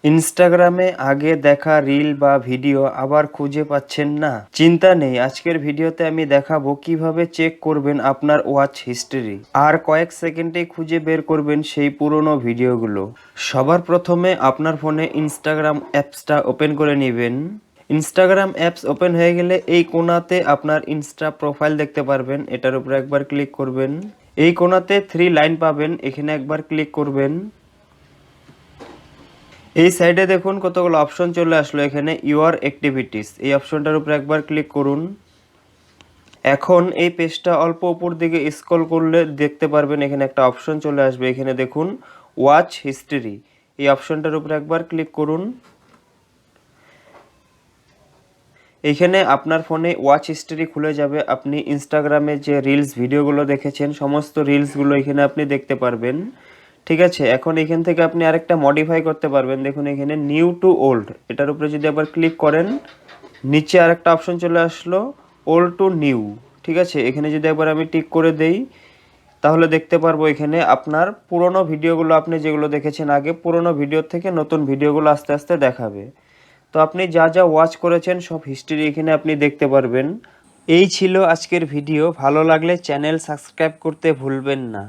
ইনস্টাগ্রামে আগে দেখা রিল বা ভিডিও আবার খুঁজে পাচ্ছেন না? চিন্তা নেই, আজকের ভিডিওতে আমি দেখাবো কিভাবে চেক করবেন আপনার ওয়াচ হিস্ট্রি আর কয়েক সেকেন্ডেই খুঁজে বের করবেন সেই পুরনো ভিডিওগুলো। সবার প্রথমে আপনার ফোনে ইনস্টাগ্রাম অ্যাপসটা ওপেন করে নেবেন। ইনস্টাগ্রাম অ্যাপস ওপেন হয়ে গেলে এই কোণাতে আপনার ইনস্টা প্রোফাইল দেখতে পারবেন, এটার উপরে একবার ক্লিক করবেন। এই কোণাতে 3 লাইন পাবেন, এখানে একবার ক্লিক করবেন। এই সাইডে দেখুন কতগুলো অপশন চলে আসলো, এখানে ইউর অ্যাক্টিভিটিস এই অপশনটার উপর একবার ক্লিক করুন। এখন এই পেজটা অল্প উপর দিকে স্ক্রল করলে দেখতে পারবেন এখানে একটা অপশন চলে আসবে, এখানে দেখুন ওয়াচ হিস্ট্রি এই অপশনটার উপর একবার ক্লিক করুন। এখানে আপনার ফোনে ওয়াচ হিস্ট্রি খুলে যাবে, আপনি ইনস্টাগ্রামে যে রিলস ভিডিওগুলো দেখেছেন সমস্ত রিলসগুলো এখানে আপনি দেখতে পারবেন। ঠিক আছে, এখন এখান থেকে আপনি আরেকটা মডিফাই করতে পারবেন। দেখুন এখানে নিউ টু ওল্ড এটার উপরে যদি আবার ক্লিক করেন, নিচে আরেকটা অপশন চলে আসলো ওল্ড টু নিউ। ঠিক আছে, এখানে যদি একবার আমি টিক করে দেই তাহলে দেখতে পারবো এখানে আপনার পুরনো ভিডিওগুলো আপনি যেগুলো দেখেছেন আগে, পুরনো ভিডিও থেকে নতুন ভিডিওগুলো আস্তে আস্তে দেখাবে। তো আপনি যা যা ওয়াচ করেছেন সব হিস্ট্রি এখানে আপনি দেখতে পারবেন। এই ছিল আজকের ভিডিও, ভালো লাগলে চ্যানেল সাবস্ক্রাইব করতে ভুলবেন না।